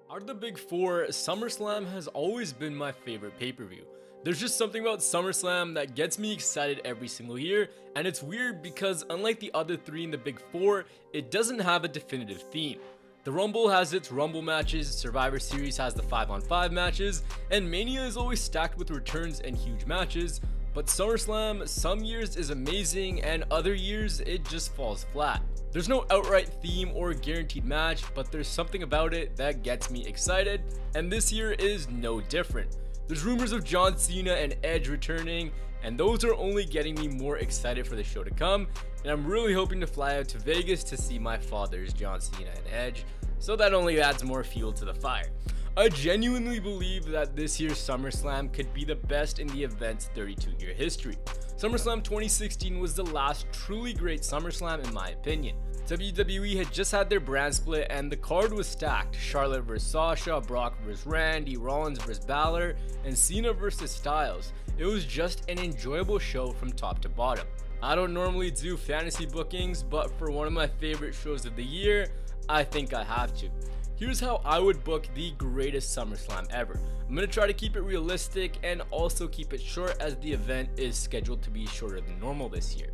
Out of the big four, SummerSlam has always been my favorite pay-per-view. There's just something about SummerSlam that gets me excited every single year, and it's weird because unlike the other three in the big four, it doesn't have a definitive theme. The Rumble has its Rumble matches, Survivor Series has the 5-on-5 matches, and Mania is always stacked with returns and huge matches, but SummerSlam some years is amazing and other years it just falls flat. There's no outright theme or guaranteed match, but there's something about it that gets me excited, and this year is no different. There's rumors of John Cena and Edge returning, and those are only getting me more excited for the show to come, and I'm really hoping to fly out to Vegas to see my fathers John Cena and Edge, so that only adds more fuel to the fire. I genuinely believe that this year's SummerSlam could be the best in the event's 32-year history. SummerSlam 2016 was the last truly great SummerSlam in my opinion. WWE had just had their brand split and the card was stacked. Charlotte vs Sasha, Brock vs Randy, Rollins vs Balor, and Cena vs Styles. It was just an enjoyable show from top to bottom. I don't normally do fantasy bookings, but for one of my favorite shows of the year, I think I have to. Here's how I would book the greatest SummerSlam ever. I'm going to try to keep it realistic and also keep it short as the event is scheduled to be shorter than normal this year.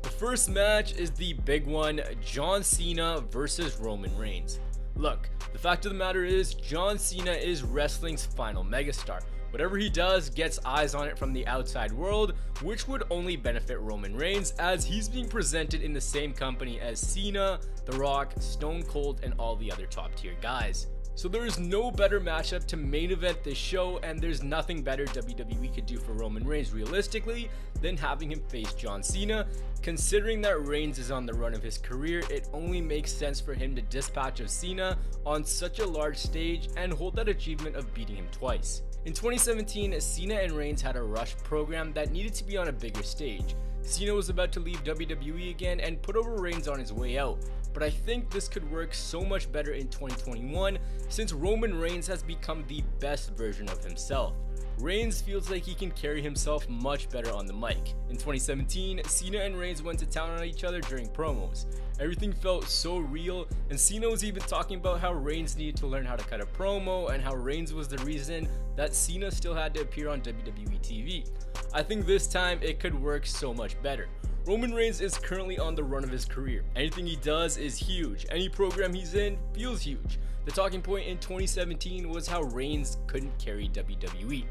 The first match is the big one, John Cena versus Roman Reigns. Look, the fact of the matter is John Cena is wrestling's final megastar. Whatever he does gets eyes on it from the outside world, which would only benefit Roman Reigns as he's being presented in the same company as Cena, The Rock, Stone Cold, and all the other top tier guys. So there is no better matchup to main event this show, and there's nothing better WWE could do for Roman Reigns realistically than having him face John Cena. Considering that Reigns is on the run of his career, it only makes sense for him to dispatch of Cena on such a large stage and hold that achievement of beating him twice. In 2017, Cena and Reigns had a Rush program that needed to be on a bigger stage. Cena was about to leave WWE again and put over Reigns on his way out, but I think this could work so much better in 2021 since Roman Reigns has become the best version of himself. Reigns feels like he can carry himself much better on the mic. In 2017, Cena and Reigns went to town on each other during promos. Everything felt so real, and Cena was even talking about how Reigns needed to learn how to cut a promo and how Reigns was the reason that Cena still had to appear on WWE TV. I think this time it could work so much better. Roman Reigns is currently on the run of his career. Anything he does is huge. Any program he's in feels huge. The talking point in 2017 was how Reigns couldn't carry WWE.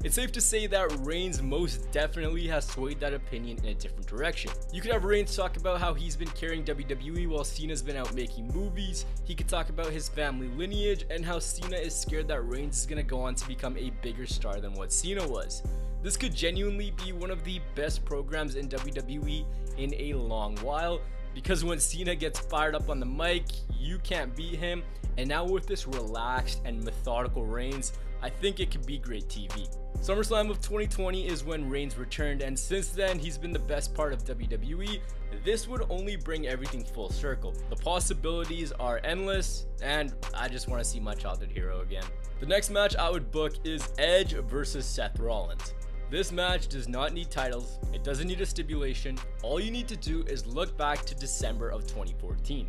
It's safe to say that Reigns most definitely has swayed that opinion in a different direction. You could have Reigns talk about how he's been carrying WWE while Cena's been out making movies. He could talk about his family lineage and how Cena is scared that Reigns is going to go on to become a bigger star than what Cena was. This could genuinely be one of the best programs in WWE in a long while, because when Cena gets fired up on the mic, you can't beat him, and now with this relaxed and methodical Reigns, I think it could be great TV. SummerSlam of 2020 is when Reigns returned, and since then he's been the best part of WWE. This would only bring everything full circle. The possibilities are endless, and I just want to see my childhood hero again. The next match I would book is Edge versus Seth Rollins. This match does not need titles, it doesn't need a stipulation. All you need to do is look back to December of 2014.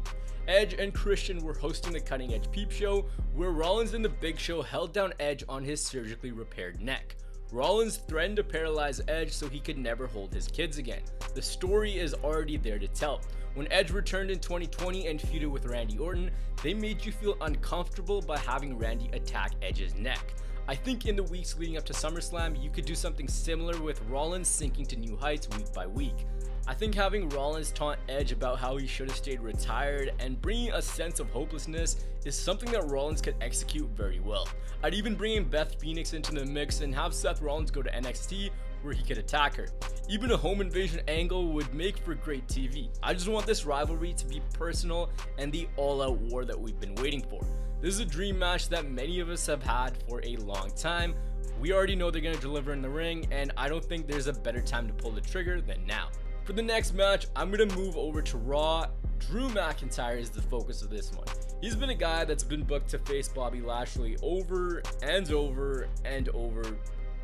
Edge and Christian were hosting the Cutting Edge Peep Show, where Rollins and the Big Show held down Edge on his surgically repaired neck. Rollins threatened to paralyze Edge so he could never hold his kids again. The story is already there to tell. When Edge returned in 2020 and feuded with Randy Orton, they made you feel uncomfortable by having Randy attack Edge's neck. I think in the weeks leading up to SummerSlam, you could do something similar with Rollins sinking to new heights week by week. I think having Rollins taunt Edge about how he should have stayed retired and bringing a sense of hopelessness is something that Rollins could execute very well. I'd even bring in Beth Phoenix into the mix and have Seth Rollins go to NXT where he could attack her. Even a home invasion angle would make for great TV. I just want this rivalry to be personal and the all-out war that we've been waiting for. This is a dream match that many of us have had for a long time. We already know they're going to deliver in the ring, and I don't think there's a better time to pull the trigger than now. For the next match, I'm going to move over to Raw. Drew McIntyre is the focus of this one. He's been a guy that's been booked to face Bobby Lashley over and over and over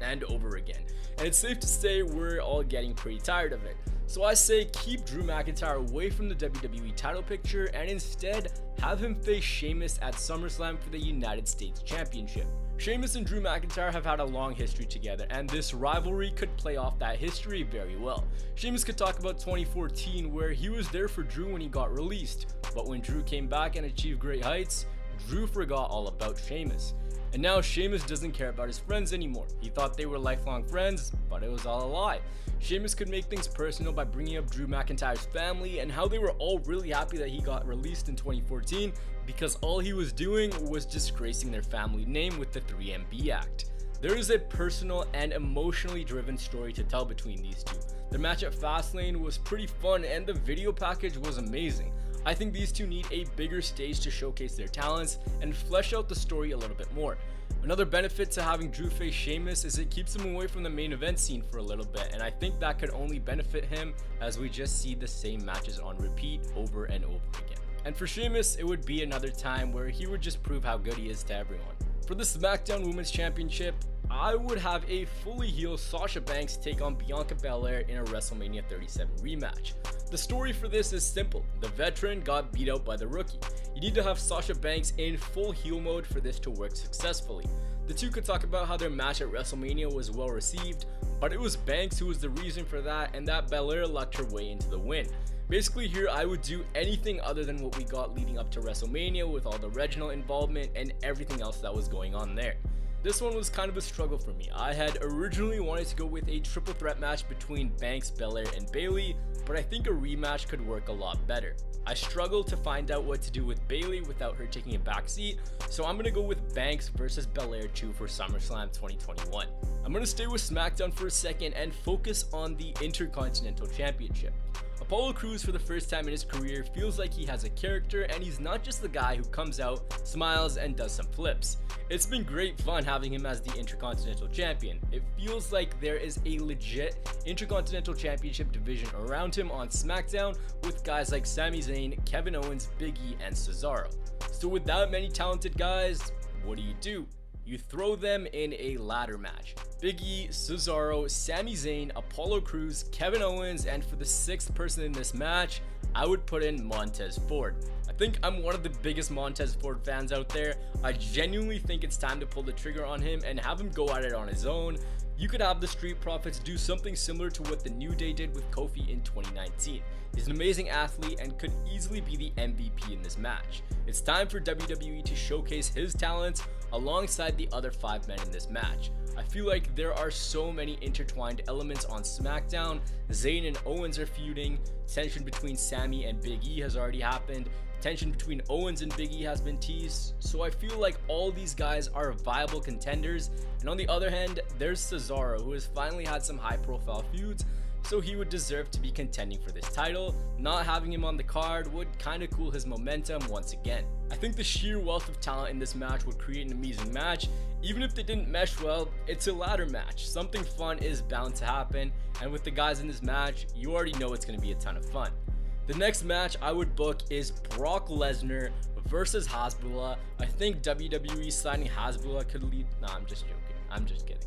and over again. And it's safe to say we're all getting pretty tired of it. So I say keep Drew McIntyre away from the WWE title picture and instead have him face Sheamus at SummerSlam for the United States Championship. Sheamus and Drew McIntyre have had a long history together, and this rivalry could play off that history very well. Sheamus could talk about 2014 where he was there for Drew when he got released, but when Drew came back and achieved great heights, Drew forgot all about Sheamus. And now Sheamus doesn't care about his friends anymore. He thought they were lifelong friends, but it was all a lie. Sheamus could make things personal by bringing up Drew McIntyre's family and how they were all really happy that he got released in 2014 because all he was doing was disgracing their family name with the 3MB Act. There is a personal and emotionally driven story to tell between these two. Their match at Fastlane was pretty fun and the video package was amazing. I think these two need a bigger stage to showcase their talents and flesh out the story a little bit more. Another benefit to having Drew face Sheamus is it keeps him away from the main event scene for a little bit, and I think that could only benefit him as we just see the same matches on repeat over and over again. And for Sheamus, it would be another time where he would just prove how good he is to everyone. For the SmackDown Women's Championship, I would have a fully heel Sasha Banks take on Bianca Belair in a WrestleMania 37 rematch. The story for this is simple. The veteran got beat out by the rookie. You need to have Sasha Banks in full heel mode for this to work successfully. The two could talk about how their match at WrestleMania was well received, but it was Banks who was the reason for that, and that Belair lucked her way into the win. Basically here I would do anything other than what we got leading up to WrestleMania with all the Reginald involvement and everything else that was going on there. This one was kind of a struggle for me. I had originally wanted to go with a triple threat match between Banks, Belair, and Bayley, but I think a rematch could work a lot better. I struggled to find out what to do with Bayley without her taking a backseat, so I'm gonna go with Banks versus Belair 2 for SummerSlam 2021. I'm gonna stay with SmackDown for a second and focus on the Intercontinental Championship. Apollo Crews for the first time in his career feels like he has a character and he's not just the guy who comes out, smiles, and does some flips. It's been great fun having him as the Intercontinental Champion. It feels like there is a legit Intercontinental Championship division around him on SmackDown with guys like Sami Zayn, Kevin Owens, Big E, and Cesaro. So with that many talented guys, what do? You throw them in a ladder match. Big E, Cesaro, Sami Zayn, Apollo Crews, Kevin Owens, and for the sixth person in this match, I would put in Montez Ford. I think I'm one of the biggest Montez Ford fans out there. I genuinely think it's time to pull the trigger on him and have him go at it on his own. You could have the Street Profits do something similar to what the New Day did with Kofi in 2019. He's an amazing athlete and could easily be the MVP in this match. It's time for WWE to showcase his talents alongside the other 5 men in this match. I feel like there are so many intertwined elements on SmackDown. Zayn and Owens are feuding, tension between Sami and Big E has already happened, tension between Owens and Big E has been teased, so I feel like all these guys are viable contenders. And on the other hand, there's Cesaro, who has finally had some high profile feuds, so he would deserve to be contending for this title. Not having him on the card would kind of cool his momentum once again. I think the sheer wealth of talent in this match would create an amazing match. Even if they didn't mesh well, it's a ladder match. Something fun is bound to happen, and with the guys in this match, you already know it's going to be a ton of fun. The next match I would book is Brock Lesnar versus Hasbulla. I think WWE signing Hasbulla could lead. Nah, I'm just joking. I'm just kidding.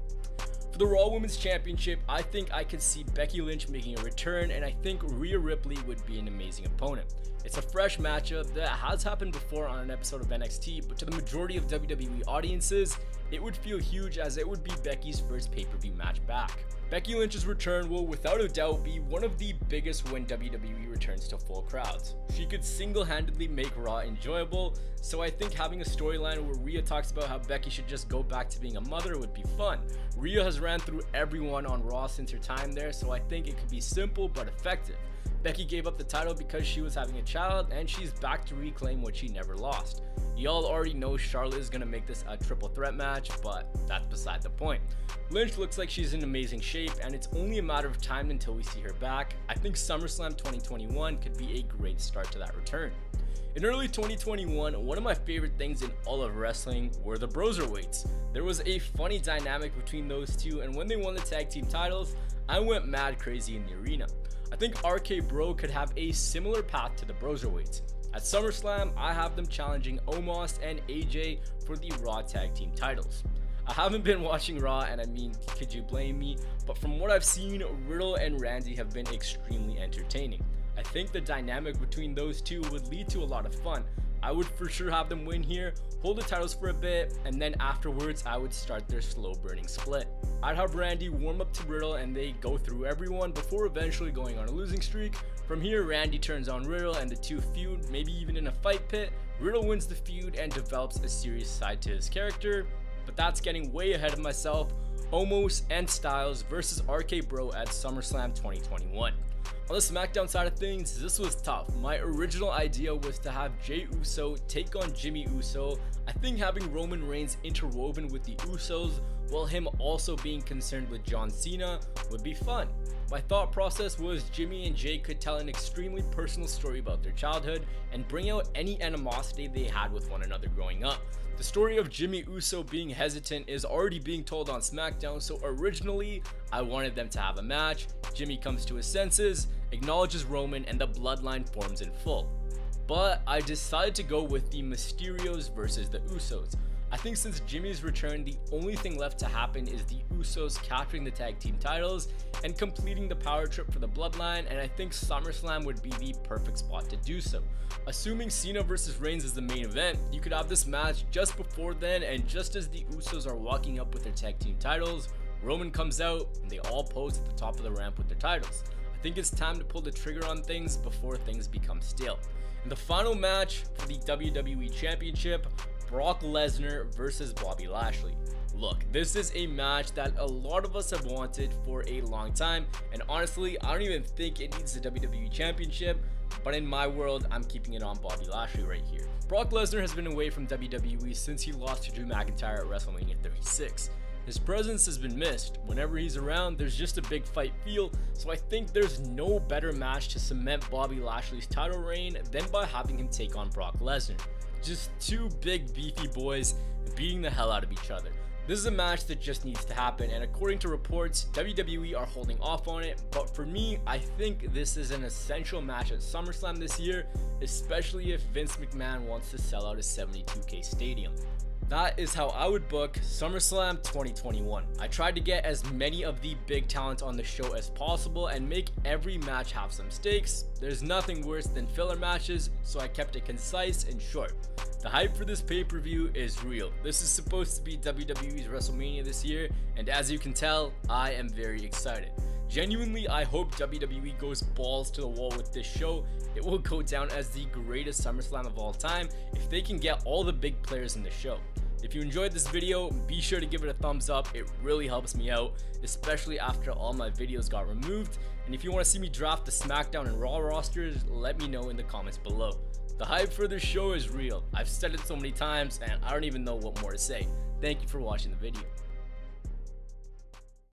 For the Raw Women's Championship, I think I could see Becky Lynch making a return, and I think Rhea Ripley would be an amazing opponent. It's a fresh matchup that has happened before on an episode of NXT, but to the majority of WWE audiences, it would feel huge as it would be Becky's first pay-per-view match back. Becky Lynch's return will without a doubt be one of the biggest when WWE returns to full crowds. She could single-handedly make Raw enjoyable, so I think having a storyline where Rhea talks about how Becky should just go back to being a mother would be fun. Rhea has ran through everyone on Raw since her time there, so I think it could be simple but effective. Becky gave up the title because she was having a child, and she's back to reclaim what she never lost. Y'all already know Charlotte is going to make this a triple threat match, but that's beside the point. Lynch looks like she's in amazing shape, and it's only a matter of time until we see her back. I think SummerSlam 2021 could be a great start to that return. In early 2021, one of my favorite things in all of wrestling were the Broserweights. There was a funny dynamic between those two, and when they won the tag team titles, I went mad crazy in the arena. I think RK Bro could have a similar path to the Broserweights. At SummerSlam, I have them challenging Omos and AJ for the Raw Tag Team titles. I haven't been watching Raw, and I mean, could you blame me? But from what I've seen, Riddle and Randy have been extremely entertaining. I think the dynamic between those two would lead to a lot of fun. I would for sure have them win here, hold the titles for a bit, and then afterwards I would start their slow burning split. I'd have Randy warm up to Riddle and they go through everyone before eventually going on a losing streak. From here, Randy turns on Riddle and the two feud, maybe even in a fight pit. Riddle wins the feud and develops a serious side to his character, but that's getting way ahead of myself. Omos and Styles versus RK Bro at SummerSlam 2021. On the SmackDown side of things, this was tough. My original idea was to have Jey Uso take on Jimmy Uso. I think having Roman Reigns interwoven with the Usos, while him also being concerned with John Cena, would be fun. My thought process was Jimmy and Jey could tell an extremely personal story about their childhood and bring out any animosity they had with one another growing up. The story of Jimmy Uso being hesitant is already being told on SmackDown, so originally I wanted them to have a match. Jimmy comes to his senses, acknowledges Roman, and the bloodline forms in full. But I decided to go with the Mysterios versus the Usos. I think since Jimmy's return, the only thing left to happen is the Usos capturing the tag team titles and completing the power trip for the bloodline, and I think SummerSlam would be the perfect spot to do so. Assuming Cena versus Reigns is the main event, you could have this match just before then, and just as the Usos are walking up with their tag team titles, Roman comes out and they all pose at the top of the ramp with their titles. I think it's time to pull the trigger on things before things become stale. In the final match for the WWE Championship, Brock Lesnar versus Bobby Lashley. Look, this is a match that a lot of us have wanted for a long time, and honestly, I don't even think it needs the WWE Championship, but in my world, I'm keeping it on Bobby Lashley right here. Brock Lesnar has been away from WWE since he lost to Drew McIntyre at WrestleMania 36. His presence has been missed. Whenever he's around, there's just a big fight feel, so I think there's no better match to cement Bobby Lashley's title reign than by having him take on Brock Lesnar. Just two big beefy boys beating the hell out of each other. This is a match that just needs to happen, and according to reports, WWE are holding off on it, but for me, I think this is an essential match at SummerSlam this year, especially if Vince McMahon wants to sell out a 72K stadium. That is how I would book SummerSlam 2021. I tried to get as many of the big talent on the show as possible and make every match have some stakes. There's nothing worse than filler matches, so I kept it concise and short. The hype for this pay-per-view is real. This is supposed to be WWE's WrestleMania this year, and as you can tell, I am very excited. Genuinely, I hope WWE goes balls to the wall with this show. It will go down as the greatest SummerSlam of all time if they can get all the big players in the show. If you enjoyed this video, be sure to give it a thumbs up. It really helps me out, especially after all my videos got removed. And if you want to see me draft the SmackDown and Raw rosters, let me know in the comments below. The hype for this show is real. I've said it so many times and I don't even know what more to say. Thank you for watching the video.